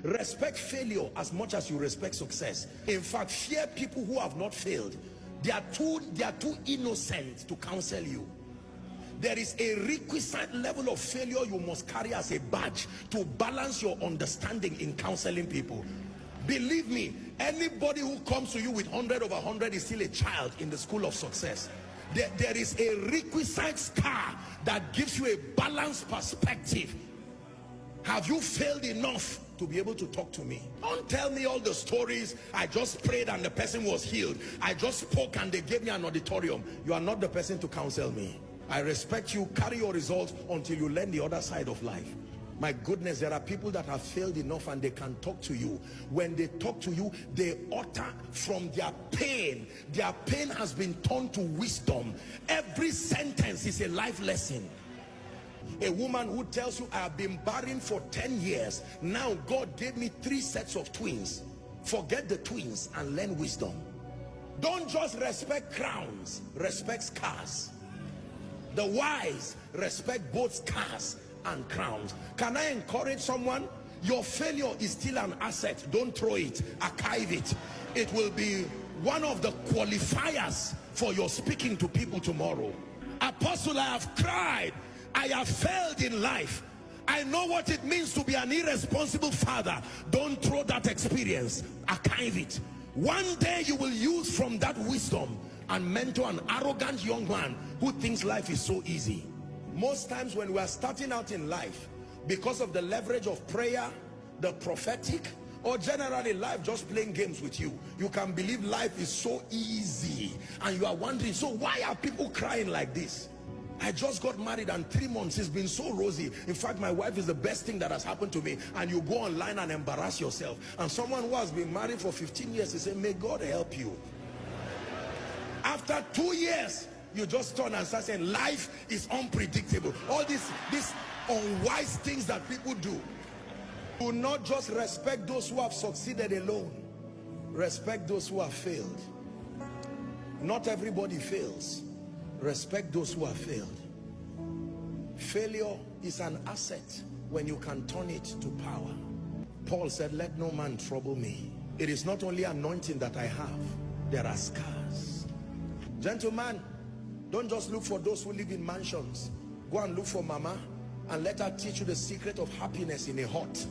Respect failure as much as you respect success. In fact, fear people who have not failed. They are too innocent to counsel you. There is a requisite level of failure you must carry as a badge to balance your understanding in counseling people. Believe me, anybody who comes to you with 100 over 100 is still a child in the school of success. There is a requisite scar that gives you a balanced perspective. Have you failed enough to be able to talk to me? Don't tell me all the stories. I just prayed and the person was healed. I just spoke and they gave me an auditorium. You are not the person to counsel me. I respect you. Carry your results until you learn the other side of life. My goodness, there are people that have failed enough and they can talk to you. When they talk to you, they utter from their pain. Their pain has been turned to wisdom. Every sentence is a life lesson. A woman who tells you, I have been barren for 10 years. Now God gave me 3 sets of twins. Forget the twins and learn wisdom. Don't just respect crowns, respect scars. The wise respect both scars and crowns. Can I encourage someone? Your failure is still an asset. Don't throw it, archive it. It will be one of the qualifiers for your speaking to people tomorrow. Apostle, I have cried. I have failed in life. I know what it means to be an irresponsible father. Don't throw that experience, archive it. One day you will use from that wisdom and mentor an arrogant young man who thinks life is so easy. Most times when we are starting out in life, because of the leverage of prayer, the prophetic, or generally life just playing games with you, you can believe life is so easy and you are wondering, so why are people crying like this? I just got married and 3 months it's been so rosy. In fact, my wife is the best thing that has happened to me. And you go online and embarrass yourself. And someone who has been married for 15 years, they say, may God help you. After 2 years, you just turn and start saying life is unpredictable. All these unwise things that people do. Do not just respect those who have succeeded alone. Respect those who have failed. Not everybody fails. Respect those who have failed. Failure is an asset when you can turn it to power. Paul said, let no man trouble me. It is not only anointing that I have, there are scars. Gentlemen, don't just look for those who live in mansions. Go and look for mama and let her teach you the secret of happiness in a hut.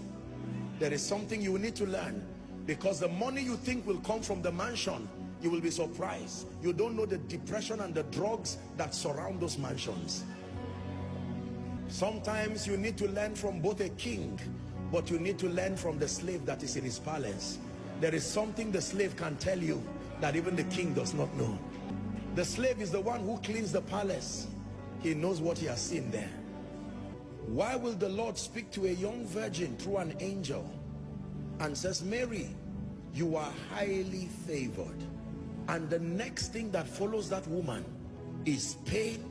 There is something you need to learn, because the money you think will come from the mansion, you will be surprised. You don't know the depression and the drugs that surround those mansions. Sometimes you need to learn from both a king, but you need to learn from the slave that is in his palace. There is something the slave can tell you that even the king does not know. The slave is the one who cleans the palace. He knows what he has seen there. Why will the Lord speak to a young virgin through an angel and says, Mary, you are highly favored? And the next thing that follows that woman is pain,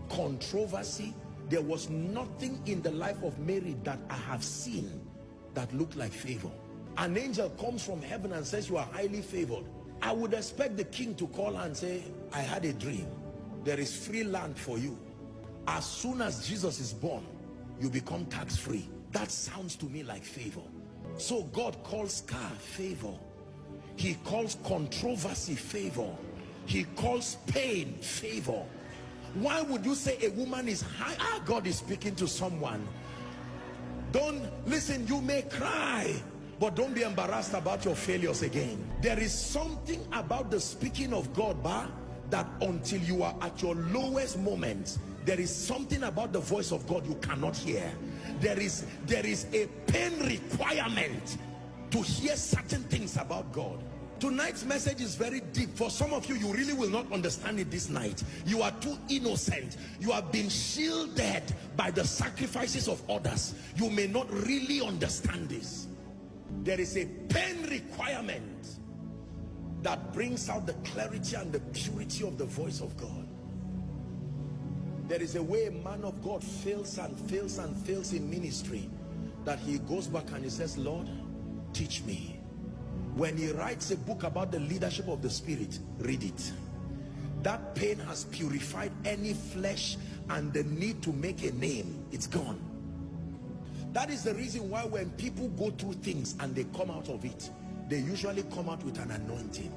controversy. There was nothing in the life of Mary that I have seen that looked like favor. An angel comes from heaven and says, you are highly favored. I would expect the king to call her and say, I had a dream. There is free land for you. As soon as Jesus is born, you become tax-free. That sounds to me like favor. So God calls scar favor. He calls controversy favor. He calls pain favor. Why would you say a woman is high? God is speaking to someone. Don't listen, you may cry, but don't be embarrassed about your failures again. There is something about the speaking of God, that until you are at your lowest moment, there is something about the voice of God you cannot hear. There is a pain requirement to hear certain things about God. Tonight's message is very deep. For some of you, you really will not understand it this night. You are too innocent. You have been shielded by the sacrifices of others. You may not really understand this. There is a pain requirement that brings out the clarity and the purity of the voice of God. There is a way a man of God fails and fails and fails in ministry, that he goes back and he says, Lord, teach me. When he writes a book about the leadership of the Spirit, read it. That pain has purified any flesh and the need to make a name. It's gone. That is the reason why when people go through things and they come out of it, they usually come out with an anointing.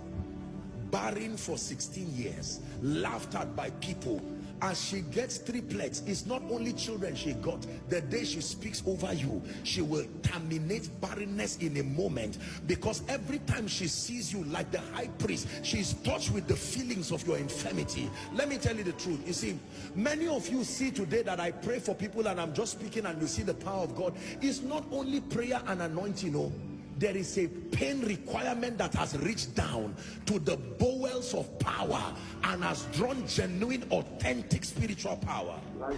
Barren for 16 years, laughed at by people. As she gets triplets, it's not only children she got. The day she speaks over you, she will terminate barrenness in a moment, because every time she sees you, like the high priest, she's touched with the feelings of your infirmity. Let me tell you the truth. You see, many of you see today that I pray for people and I'm just speaking and you see the power of God. It's not only prayer and anointing, no. There is a pain requirement that has reached down to the bowels of power and has drawn genuine, authentic spiritual power. Like,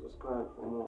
subscribe for more.